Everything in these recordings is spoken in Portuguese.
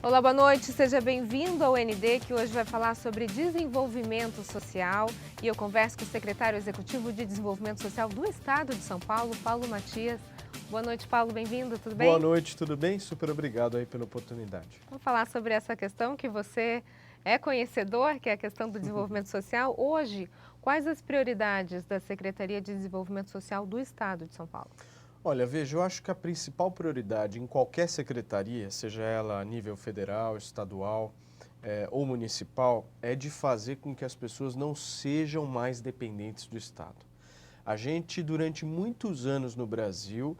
Olá, boa noite, seja bem-vindo ao ND, que hoje vai falar sobre desenvolvimento social. E eu converso com o secretário executivo de Desenvolvimento Social do Estado de São Paulo, Paulo Matias. Boa noite, Paulo, bem-vindo, tudo bem? Boa noite, tudo bem? Super obrigado aí pela oportunidade. Vamos falar sobre essa questão que você é conhecedor, que é a questão do desenvolvimento social. Hoje, quais as prioridades da Secretaria de Desenvolvimento Social do Estado de São Paulo? Olha, veja, eu acho que a principal prioridade em qualquer secretaria, seja ela a nível federal, estadual ou municipal, é de fazer com que as pessoas não sejam mais dependentes do Estado. A gente, durante muitos anos no Brasil,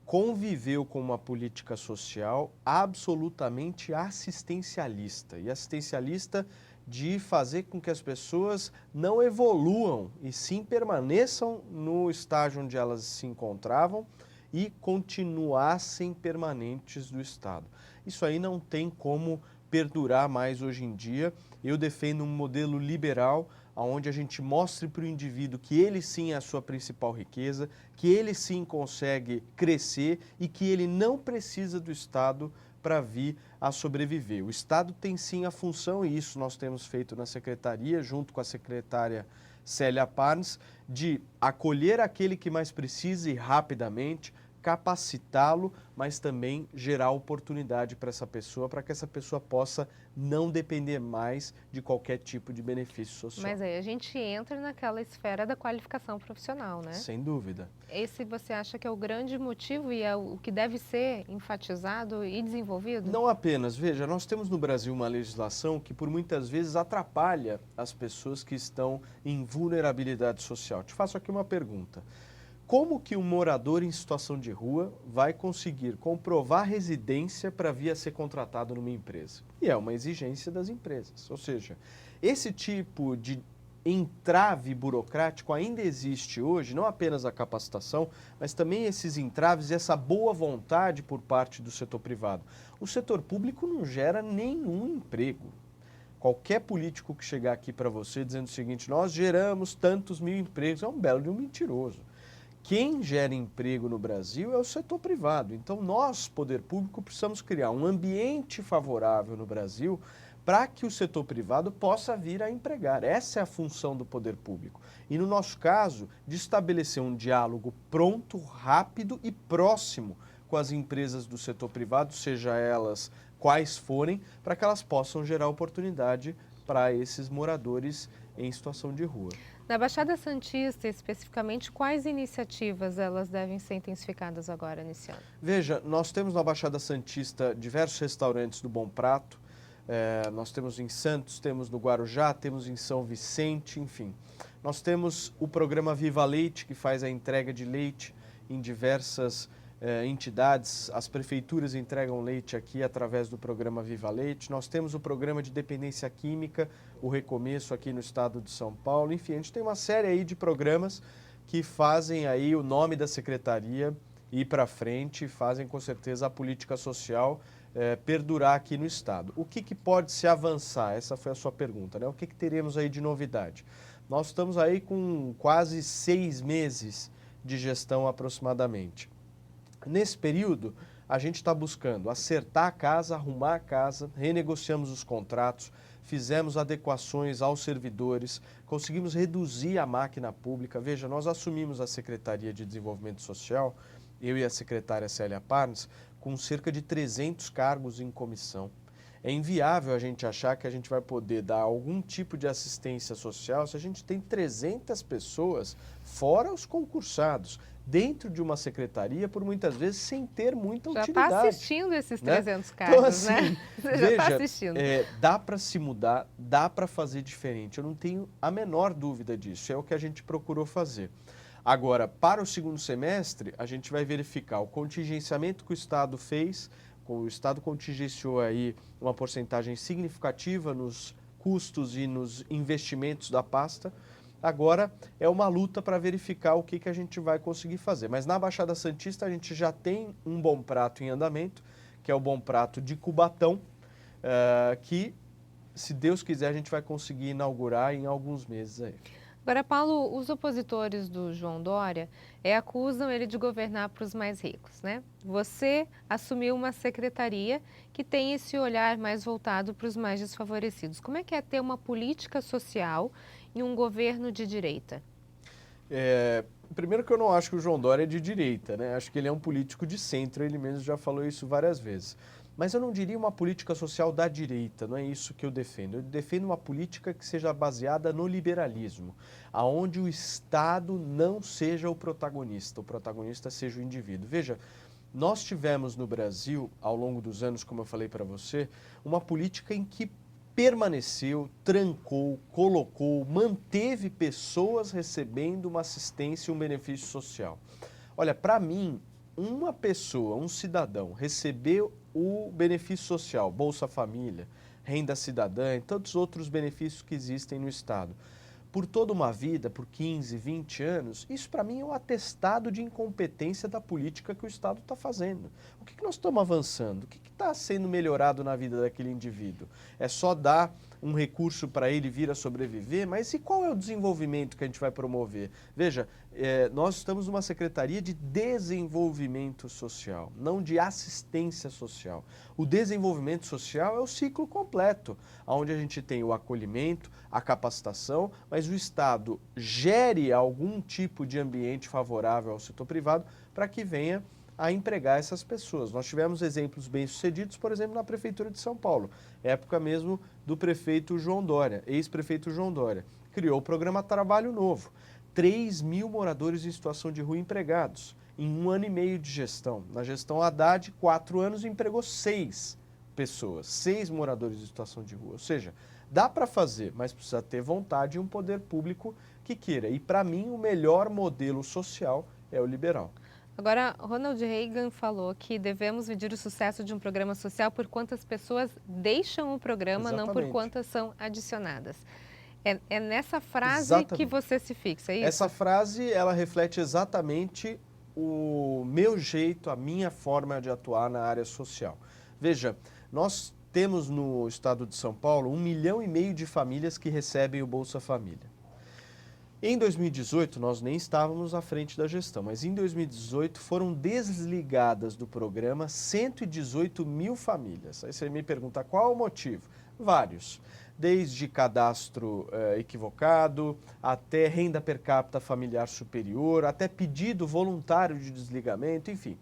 conviveu com uma política social absolutamente assistencialista. E assistencialista de fazer com que as pessoas não evoluam e sim permaneçam no estágio onde elas se encontravam e continuassem permanentes do Estado. Isso aí não tem como perdurar mais hoje em dia. Eu defendo um modelo liberal, onde a gente mostre para o indivíduo que ele sim é a sua principal riqueza, que ele sim consegue crescer e que ele não precisa do Estado para vir a sobreviver. O Estado tem sim a função, e isso nós temos feito na Secretaria, junto com a secretária Célia Parnes, de acolher aquele que mais precisa e rapidamente, capacitá-lo, mas também gerar oportunidade para essa pessoa, para que essa pessoa possa não depender mais de qualquer tipo de benefício social. Mas aí a gente entra naquela esfera da qualificação profissional, né? Sem dúvida. Esse você acha que é o grande motivo e é o que deve ser enfatizado e desenvolvido? Não apenas, veja, nós temos no Brasil uma legislação que por muitas vezes atrapalha as pessoas que estão em vulnerabilidade social. Te faço aqui uma pergunta. Como que um morador em situação de rua vai conseguir comprovar residência para vir a ser contratado numa empresa? E é uma exigência das empresas. Ou seja, esse tipo de entrave burocrático ainda existe hoje, não apenas a capacitação, mas também esses entraves e essa boa vontade por parte do setor privado. O setor público não gera nenhum emprego. Qualquer político que chegar aqui para você dizendo o seguinte, nós geramos tantos mil empregos, é um belo de um mentiroso. Quem gera emprego no Brasil é o setor privado. Então, nós, poder público, precisamos criar um ambiente favorável no Brasil para que o setor privado possa vir a empregar. Essa é a função do poder público. E, no nosso caso, de estabelecer um diálogo pronto, rápido e próximo com as empresas do setor privado, seja elas quais forem, para que elas possam gerar oportunidade para esses moradores em situação de rua. Na Baixada Santista, especificamente, quais iniciativas elas devem ser intensificadas agora, nesse ano? Veja, nós temos na Baixada Santista diversos restaurantes do Bom Prato, nós temos em Santos, temos no Guarujá, temos em São Vicente, enfim. Nós temos o programa Viva Leite, que faz a entrega de leite em diversas entidades, as prefeituras entregam leite aqui através do programa Viva Leite. Nós temos o programa de dependência química, o Recomeço aqui no estado de São Paulo. Enfim, a gente tem uma série aí de programas que fazem aí o nome da secretaria ir para frente, fazem com certeza a política social perdurar aqui no estado. O que pode se avançar? Essa foi a sua pergunta, né? O que teremos aí de novidade? Nós estamos aí com quase 6 meses de gestão aproximadamente. Nesse período, a gente está buscando acertar a casa, arrumar a casa, renegociamos os contratos, fizemos adequações aos servidores, conseguimos reduzir a máquina pública. Veja, nós assumimos a Secretaria de Desenvolvimento Social, eu e a secretária Célia Parnes, com cerca de 300 cargos em comissão. É inviável a gente achar que a gente vai poder dar algum tipo de assistência social se a gente tem 300 pessoas, fora os concursados, dentro de uma secretaria, por muitas vezes, sem ter muita utilidade. Já está assistindo esses 300 cargos, então, assim, né? Você já está assistindo. Dá para se mudar, dá para fazer diferente. Eu não tenho a menor dúvida disso. É o que a gente procurou fazer. Agora, para o segundo semestre, a gente vai verificar o contingenciamento que o Estado fez. O Estado contingenciou aí uma porcentagem significativa nos custos e nos investimentos da pasta. Agora é uma luta para verificar o que a gente vai conseguir fazer. Mas na Baixada Santista a gente já tem um Bom Prato em andamento, que é o Bom Prato de Cubatão, que, se Deus quiser, a gente vai conseguir inaugurar em alguns meses aí. Agora, Paulo, os opositores do João Dória acusam ele de governar para os mais ricos, né? Você assumiu uma secretaria que tem esse olhar mais voltado para os mais desfavorecidos. Como é que é ter uma política social em um governo de direita? Primeiro que eu não acho que o João Dória é de direita, né? Acho que ele é um político de centro, ele mesmo já falou isso várias vezes. Mas eu não diria uma política social da direita, não é isso que eu defendo. Eu defendo uma política que seja baseada no liberalismo, aonde o Estado não seja o protagonista seja o indivíduo. Veja, nós tivemos no Brasil, ao longo dos anos, como eu falei para você, uma política em que permaneceu, trancou, colocou, manteve pessoas recebendo uma assistência e um benefício social. Olha, para mim, uma pessoa, um cidadão, receber o benefício social, Bolsa Família, Renda Cidadã e tantos outros benefícios que existem no Estado, por toda uma vida, por 15, 20 anos, isso para mim é um atestado de incompetência da política que o Estado está fazendo. O que nós estamos avançando? O que está sendo melhorado na vida daquele indivíduo? É só dar um recurso para ele vir a sobreviver? Mas e qual é o desenvolvimento que a gente vai promover? Veja, nós estamos numa secretaria de desenvolvimento social, não de assistência social. O desenvolvimento social é o ciclo completo, onde a gente tem o acolhimento, a capacitação, mas o Estado gere algum tipo de ambiente favorável ao setor privado para que venha a empregar essas pessoas. Nós tivemos exemplos bem-sucedidos, por exemplo, na Prefeitura de São Paulo, época mesmo do prefeito João Dória, ex-prefeito João Dória. Criou o programa Trabalho Novo. 3 mil moradores em situação de rua empregados em 1 ano e meio de gestão. Na gestão Haddad, 4 anos, empregou 6 pessoas, 6 moradores em situação de rua. Ou seja, dá para fazer, mas precisa ter vontade e um poder público que queira. E para mim, o melhor modelo social é o liberal. Agora, Ronald Reagan falou que devemos medir o sucesso de um programa social por quantas pessoas deixam o programa, Exatamente. Não por quantas são adicionadas. É nessa frase Exatamente. que você se fixa, é isso? Essa frase, ela reflete exatamente o meu jeito, a minha forma de atuar na área social. Veja, nós temos no estado de São Paulo 1,5 milhão de famílias que recebem o Bolsa Família. Em 2018, nós nem estávamos à frente da gestão, mas em 2018 foram desligadas do programa 118 mil famílias. Aí você me pergunta qual o motivo? Vários. Desde cadastro equivocado, até renda per capita familiar superior, até pedido voluntário de desligamento, enfim.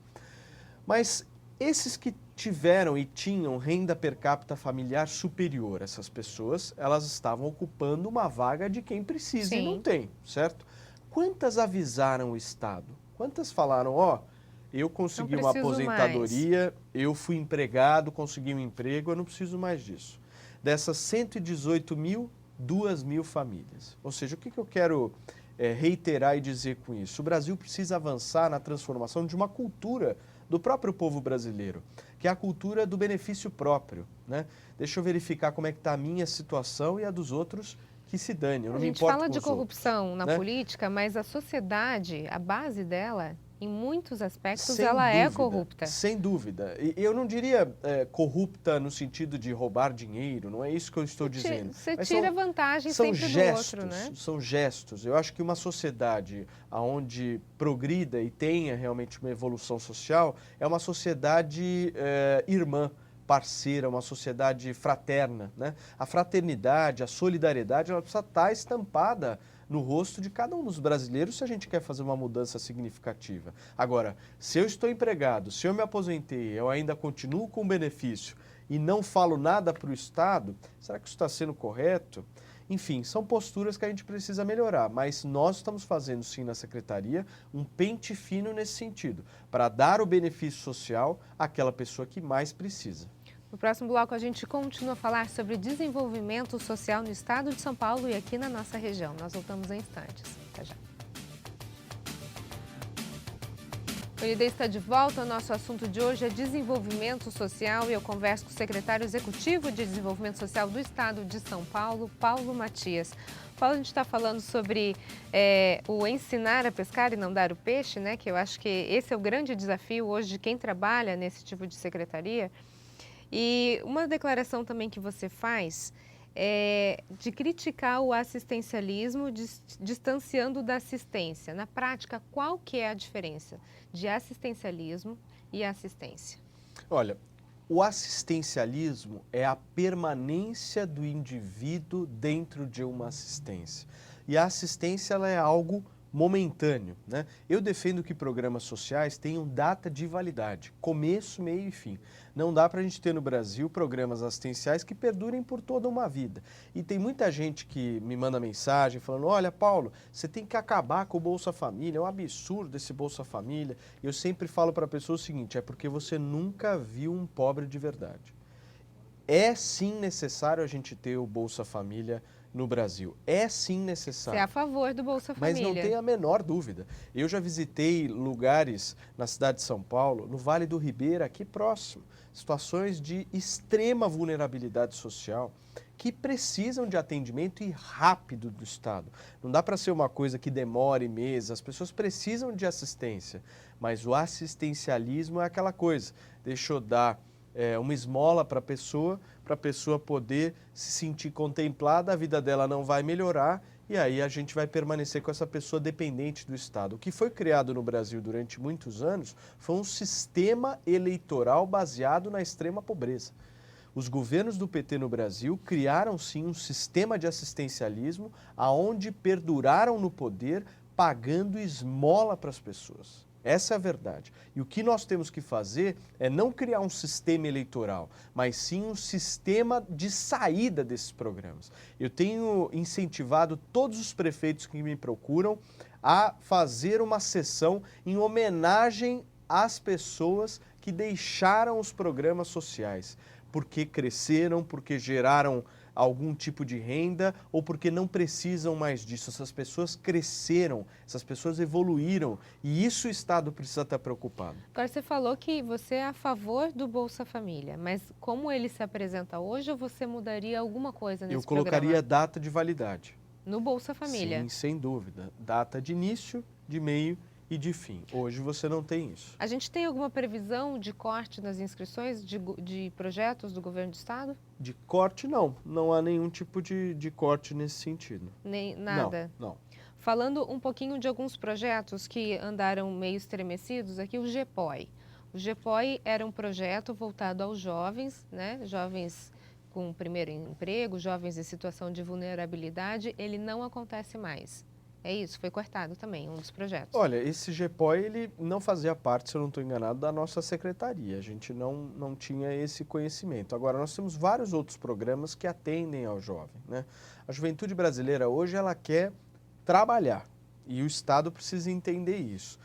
Mas esses que tiveram e tinham renda per capita familiar superior, essas pessoas, elas estavam ocupando uma vaga de quem precisa e não tem, certo? Quantas avisaram o Estado? Quantas falaram, eu consegui uma aposentadoria, eu fui empregado, consegui um emprego, eu não preciso mais disso. Dessas 118 mil, 2 mil famílias. Ou seja, o que eu quero reiterar e dizer com isso? O Brasil precisa avançar na transformação de uma cultura do próprio povo brasileiro, que é a cultura do benefício próprio, né? Deixa eu verificar como é que está a minha situação e a dos outros, que se dane, eu não me importo com os outros. A gente fala de corrupção na política, mas a sociedade, a base dela, em muitos aspectos, ela é corrupta. Sem dúvida. E eu não diria corrupta no sentido de roubar dinheiro, não é isso que eu estou dizendo. Você tira vantagem sempre do outro, né? São gestos. Eu acho que uma sociedade onde progrida e tenha realmente uma evolução social é uma sociedade irmã, parceira, uma sociedade fraterna, né? A fraternidade, a solidariedade, ela precisa estar estampada no rosto de cada um dos brasileiros se a gente quer fazer uma mudança significativa. Agora, se eu estou empregado, se eu me aposentei, eu ainda continuo com benefício e não falo nada para o Estado, será que isso está sendo correto? Enfim, são posturas que a gente precisa melhorar, mas nós estamos fazendo sim na Secretaria um pente fino nesse sentido, para dar o benefício social àquela pessoa que mais precisa. No próximo bloco, a gente continua a falar sobre desenvolvimento social no estado de São Paulo e aqui na nossa região. Nós voltamos em instantes. Até já. O ND está de volta. O nosso assunto de hoje é desenvolvimento social e eu converso com o secretário executivo de Desenvolvimento Social do estado de São Paulo, Paulo Matias. Paulo, a gente está falando sobre o ensinar a pescar e não dar o peixe, né? Que eu acho que esse é o grande desafio hoje de quem trabalha nesse tipo de secretaria. E uma declaração também que você faz de criticar o assistencialismo distanciando da assistência. Na prática, qual que é a diferença de assistencialismo e assistência? Olha, o assistencialismo é a permanência do indivíduo dentro de uma assistência. E a assistência ela é algo momentâneo, né? Eu defendo que programas sociais tenham data de validade, começo, meio e fim. Não dá para a gente ter no Brasil programas assistenciais que perdurem por toda uma vida. E tem muita gente que me manda mensagem falando, olha, Paulo, você tem que acabar com o Bolsa Família, é um absurdo esse Bolsa Família. Eu sempre falo para a pessoa o seguinte, é porque você nunca viu um pobre de verdade. É sim necessário a gente ter o Bolsa Família no Brasil. É sim necessário. Você é a favor do Bolsa Família? Mas não tem a menor dúvida. Eu já visitei lugares na cidade de São Paulo, no Vale do Ribeira, aqui próximo, situações de extrema vulnerabilidade social que precisam de atendimento e rápido do Estado. Não dá para ser uma coisa que demore meses, as pessoas precisam de assistência, mas o assistencialismo é aquela coisa, deixa eu dar uma esmola para a pessoa poder se sentir contemplada, a vida dela não vai melhorar e aí a gente vai permanecer com essa pessoa dependente do Estado. O que foi criado no Brasil durante muitos anos foi um sistema eleitoral baseado na extrema pobreza. Os governos do PT no Brasil criaram sim um sistema de assistencialismo aonde perduraram no poder pagando esmola para as pessoas. Essa é a verdade. E o que nós temos que fazer é não criar um sistema eleitoral, mas sim um sistema de saída desses programas. Eu tenho incentivado todos os prefeitos que me procuram a fazer uma sessão em homenagem às pessoas que deixaram os programas sociais, porque cresceram, porque geraram algum tipo de renda ou porque não precisam mais disso. Essas pessoas cresceram, essas pessoas evoluíram e isso o Estado precisa estar preocupado. Agora, você falou que você é a favor do Bolsa Família, mas como ele se apresenta hoje, ou você mudaria alguma coisa nesse programa? Eu colocaria data de validade. No Bolsa Família? Sim, sem dúvida. Data de início, de meio e de fim. Hoje você não tem isso. A gente tem alguma previsão de corte nas inscrições de projetos do governo do Estado? De corte, não. Não há nenhum tipo de corte nesse sentido. Nem nada? Não. Falando um pouquinho de alguns projetos que andaram meio estremecidos aqui, o GPOI. O GPOI era um projeto voltado aos jovens, né? Jovens com primeiro emprego, jovens em situação de vulnerabilidade. Ele não acontece mais. É isso, foi cortado também, um dos projetos. Olha, esse GPOI, ele não fazia parte, se eu não estou enganado, da nossa secretaria. A gente não tinha esse conhecimento. Agora, nós temos vários outros programas que atendem ao jovem, né? A juventude brasileira hoje, ela quer trabalhar e o Estado precisa entender isso.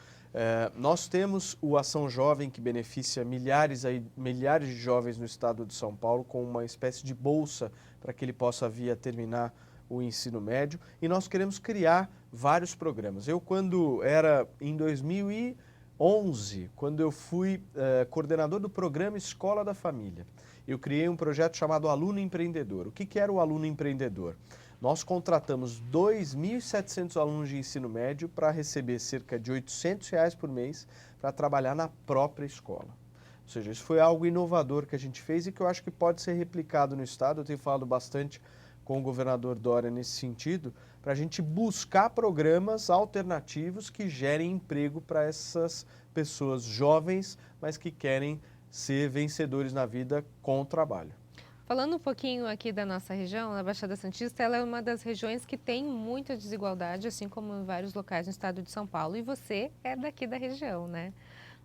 Nós temos o Ação Jovem, que beneficia milhares de jovens no estado de São Paulo com uma espécie de bolsa para que ele possa vir a terminar o ensino médio, e nós queremos criar vários programas. Eu, quando era em 2011, quando eu fui coordenador do programa Escola da Família, eu criei um projeto chamado Aluno Empreendedor. O que era o Aluno Empreendedor? Nós contratamos 2.700 alunos de ensino médio para receber cerca de R$800 por mês para trabalhar na própria escola. Ou seja, isso foi algo inovador que a gente fez e que eu acho que pode ser replicado no estado. Eu tenho falado bastante com o governador Dória nesse sentido, para a gente buscar programas alternativos que gerem emprego para essas pessoas jovens, mas que querem ser vencedores na vida com o trabalho. Falando um pouquinho aqui da nossa região, a Baixada Santista, ela é uma das regiões que tem muita desigualdade, assim como em vários locais no estado de São Paulo, e você é daqui da região, né?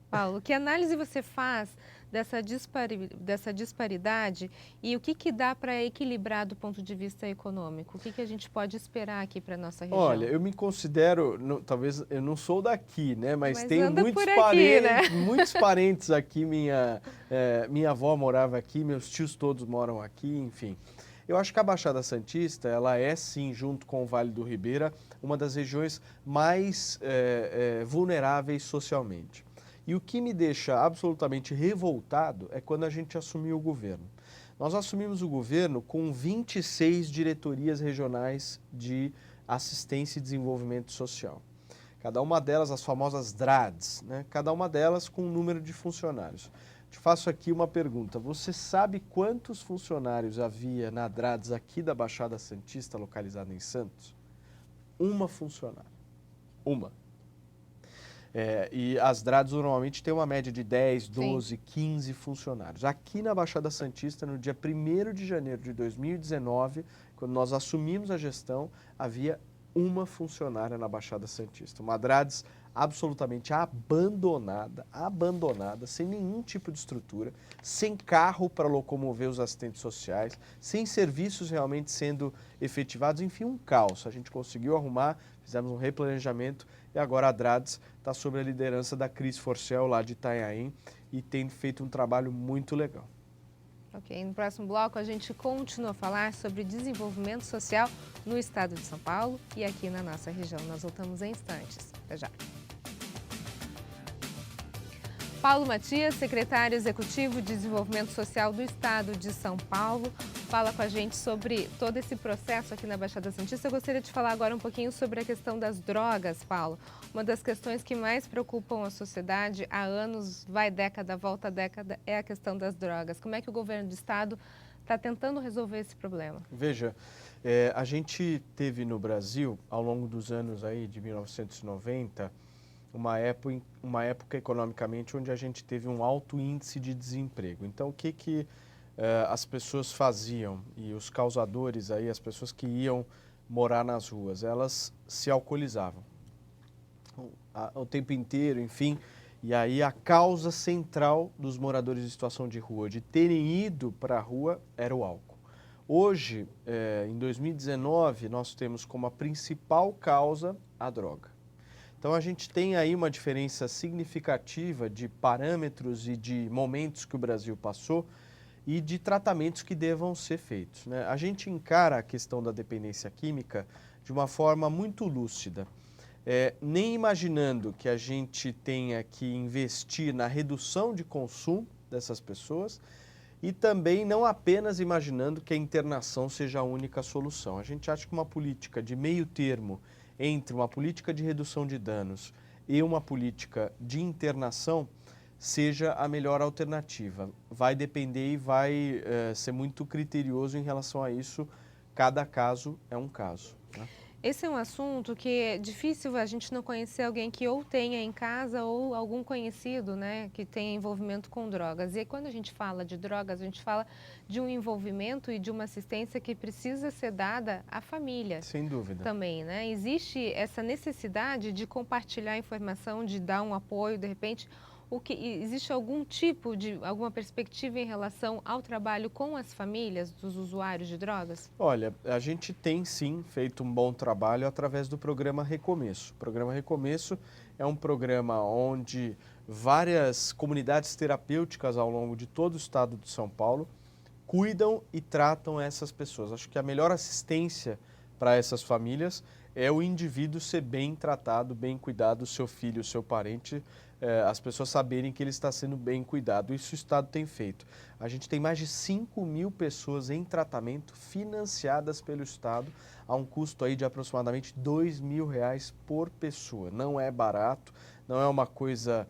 Paulo, que análise você faz dessa disparidade e o que dá para equilibrar do ponto de vista econômico? O que a gente pode esperar aqui para a nossa região? Olha, eu me considero, talvez eu não sou daqui, né? Mas tenho muitos parentes aqui, minha avó morava aqui, meus tios todos moram aqui, enfim. Eu acho que a Baixada Santista, ela é sim, junto com o Vale do Ribeira, uma das regiões mais vulneráveis socialmente. E o que me deixa absolutamente revoltado é quando a gente assumiu o governo. Nós assumimos o governo com 26 diretorias regionais de assistência e desenvolvimento social. Cada uma delas, as famosas DRADs, né? Cada uma delas com um número de funcionários. Te faço aqui uma pergunta. Você sabe quantos funcionários havia na Adrades aqui da Baixada Santista, localizada em Santos? Uma funcionária. Uma. E as Drades normalmente têm uma média de 10, 12, 15 funcionários. Aqui na Baixada Santista, no dia 1º de janeiro de 2019, quando nós assumimos a gestão, havia uma funcionária na Baixada Santista. Uma Drades absolutamente abandonada, sem nenhum tipo de estrutura, sem carro para locomover os assistentes sociais, sem serviços realmente sendo efetivados, enfim, um caos. A gente conseguiu arrumar, fizemos um replanejamento e agora a Drades está sob a liderança da Cris Forcel, lá de Itanhaém, e tem feito um trabalho muito legal. Ok, no próximo bloco a gente continua a falar sobre desenvolvimento social no estado de São Paulo e aqui na nossa região. Nós voltamos em instantes. Até já. Paulo Matias, secretário executivo de Desenvolvimento Social do Estado de São Paulo, fala com a gente sobre todo esse processo aqui na Baixada Santista. Eu gostaria de falar agora um pouquinho sobre a questão das drogas, Paulo. Uma das questões que mais preocupam a sociedade há anos, vai década, volta década, é a questão das drogas. Como é que o governo do Estado está tentando resolver esse problema? Veja, a gente teve no Brasil, ao longo dos anos aí de 1990, uma época economicamente onde a gente teve um alto índice de desemprego. Então, o que as pessoas faziam e os causadores aí, as pessoas que iam morar nas ruas, elas se alcoolizavam o tempo inteiro, enfim. E aí a causa central dos moradores em situação de rua, de terem ido para a rua, era o álcool. Hoje, em 2019, nós temos como a principal causa a droga. Então a gente tem aí uma diferença significativa de parâmetros e de momentos que o Brasil passou e de tratamentos que devam ser feitos, né? A gente encara a questão da dependência química de uma forma muito lúcida, nem imaginando que a gente tenha que investir na redução de consumo dessas pessoas e também não apenas imaginando que a internação seja a única solução. A gente acha que uma política de meio termo entre uma política de redução de danos e uma política de internação seja a melhor alternativa. Vai depender e vai ser muito criterioso em relação a isso. Cada caso é um caso, né? Esse é um assunto que é difícil a gente não conhecer alguém que ou tenha em casa ou algum conhecido, né, que tenha envolvimento com drogas. E aí, quando a gente fala de drogas, a gente fala de um envolvimento e de uma assistência que precisa ser dada à família. Sem dúvida. Também, né? Existe essa necessidade de compartilhar informação, de dar um apoio, de repente. Existe algum tipo de, alguma perspectiva em relação ao trabalho com as famílias dos usuários de drogas? Olha, a gente tem sim feito um bom trabalho através do programa Recomeço. O programa Recomeço é um programa onde várias comunidades terapêuticas ao longo de todo o estado de São Paulo cuidam e tratam essas pessoas. Acho que a melhor assistência para essas famílias é o indivíduo ser bem tratado, bem cuidado, o seu filho, o seu parente, as pessoas saberem que ele está sendo bem cuidado. Isso o Estado tem feito. A gente tem mais de 5.000 pessoas em tratamento financiadas pelo Estado a um custo aí de aproximadamente R$2.000 por pessoa. Não é barato, não é uma coisa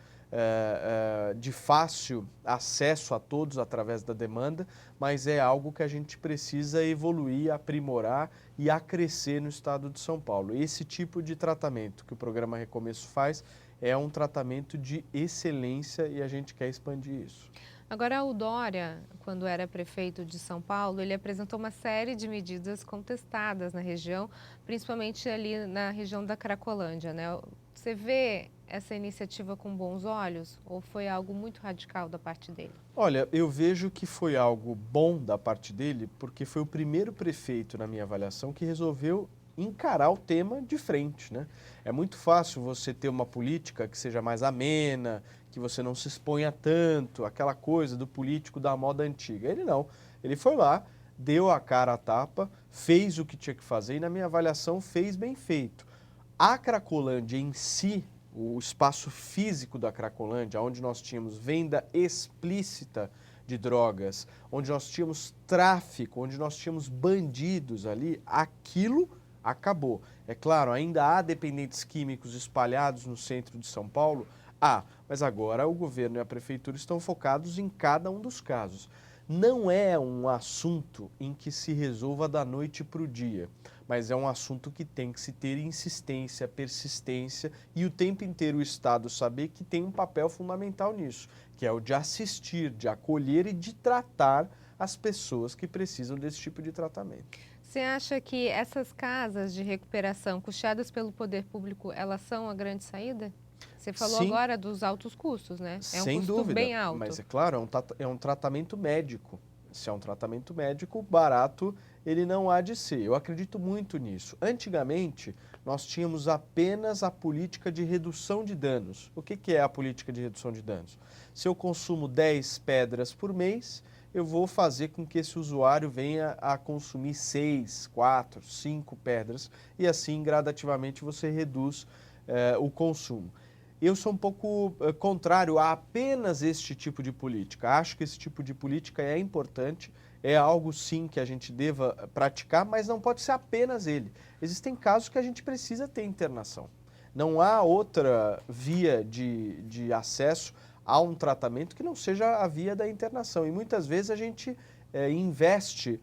de fácil acesso a todos através da demanda, mas é algo que a gente precisa evoluir, aprimorar e acrescer no estado de São Paulo. Esse tipo de tratamento que o programa Recomeço faz é um tratamento de excelência e a gente quer expandir isso. Agora, o Dória, quando era prefeito de São Paulo, ele apresentou uma série de medidas contestadas na região, principalmente ali na região da Cracolândia, né? Você vê essa iniciativa com bons olhos ou foi algo muito radical da parte dele? Olha, eu vejo que foi algo bom da parte dele, porque foi o primeiro prefeito, na minha avaliação, que resolveu encarar o tema de frente, né? É muito fácil você ter uma política que seja mais amena, que você não se exponha tanto, aquela coisa do político da moda antiga. Ele não, ele foi lá, deu a cara à tapa, fez o que tinha que fazer e, na minha avaliação, fez bem feito. A Cracolândia em si, o espaço físico da Cracolândia, onde nós tínhamos venda explícita de drogas, onde nós tínhamos tráfico, onde nós tínhamos bandidos ali, aquilo acabou. É claro, ainda há dependentes químicos espalhados no centro de São Paulo, Mas agora o governo e a prefeitura estão focados em cada um dos casos. Não é um assunto em que se resolva da noite para o dia, mas é um assunto que tem que se ter insistência, persistência e o tempo inteiro o Estado saber que tem um papel fundamental nisso, que é o de assistir, de acolher e de tratar as pessoas que precisam desse tipo de tratamento. Você acha que essas casas de recuperação custeadas pelo poder público, elas são a grande saída? Você falou Sim, agora dos altos custos, né? É um sem custo dúvida, bem alto. mas é claro, é um tratamento médico. Se é um tratamento médico, barato ele não há de ser. Eu acredito muito nisso. Antigamente, nós tínhamos apenas a política de redução de danos. O que é a política de redução de danos? Se eu consumo 10 pedras por mês, eu vou fazer com que esse usuário venha a consumir 6, 4, 5 pedras e assim gradativamente você reduz o consumo. Eu sou um pouco contrário a apenas este tipo de política. Acho que esse tipo de política é importante, é algo sim que a gente deva praticar, mas não pode ser apenas ele. Existem casos que a gente precisa ter internação. Não há outra via de acesso a um tratamento que não seja a via da internação. E muitas vezes a gente investe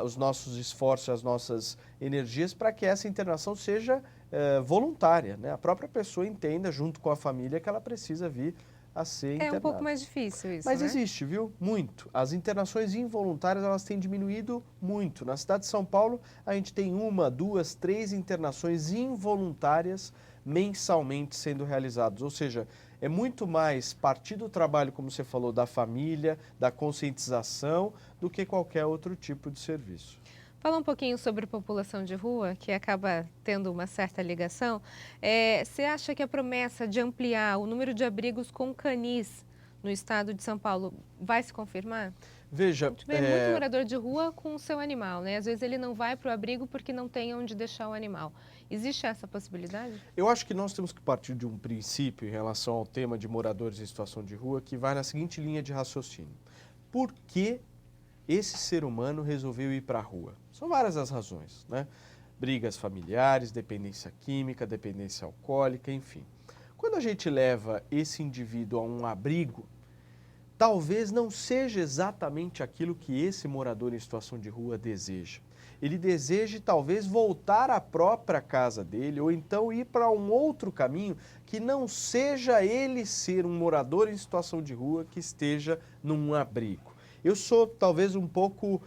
os nossos esforços, as nossas energias para que essa internação seja voluntária, né? A própria pessoa entenda, junto com a família, que ela precisa vir a ser internada. É um pouco mais difícil isso, Mas né? existe, viu? Muito. As internações involuntárias, elas têm diminuído muito. Na cidade de São Paulo, a gente tem 1, 2, 3 internações involuntárias mensalmente sendo realizadas. Ou seja, é muito mais partir do trabalho, como você falou, da família, da conscientização, do que qualquer outro tipo de serviço. Fala um pouquinho sobre população de rua, que acaba tendo uma certa ligação. Você acha que a promessa de ampliar o número de abrigos com canis no estado de São Paulo vai se confirmar? Veja, A gente vê muito morador de rua com o seu animal, né? Às vezes ele não vai para o abrigo porque não tem onde deixar o animal. Existe essa possibilidade? eu acho que nós temos que partir de um princípio em relação ao tema de moradores em situação de rua que vai na seguinte linha de raciocínio. Por que esse ser humano resolveu ir para a rua? São várias as razões, né? Brigas familiares, dependência química, dependência alcoólica, enfim. Quando a gente leva esse indivíduo a um abrigo, talvez não seja exatamente aquilo que esse morador em situação de rua deseja. Ele deseja talvez voltar à própria casa dele ou então ir para um outro caminho que não seja ele ser um morador em situação de rua que esteja num abrigo. Eu sou talvez um pouco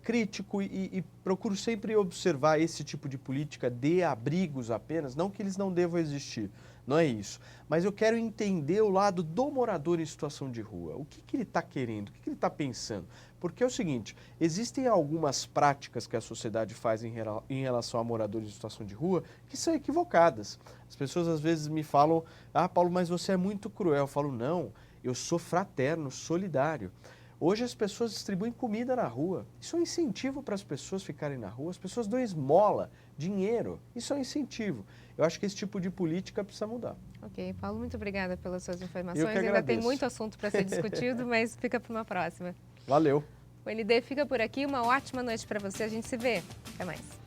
crítico e procuro sempre observar esse tipo de política de abrigos apenas, não que eles não devam existir, não é isso. Mas eu quero entender o lado do morador em situação de rua. O que ele está querendo, o que ele está pensando? Porque é o seguinte, existem algumas práticas que a sociedade faz em relação a moradores em situação de rua que são equivocadas. As pessoas às vezes me falam, Paulo, mas você é muito cruel. Eu falo, não, eu sou fraterno, solidário. Hoje as pessoas distribuem comida na rua. Isso é um incentivo para as pessoas ficarem na rua. As pessoas dão esmola, dinheiro. Isso é um incentivo. Eu acho que esse tipo de política precisa mudar. Ok, Paulo, muito obrigada pelas suas informações. Eu que agradeço. Ainda tem muito assunto para ser discutido, mas fica para uma próxima. Valeu. O ND fica por aqui. Uma ótima noite para você. A gente se vê. Até mais.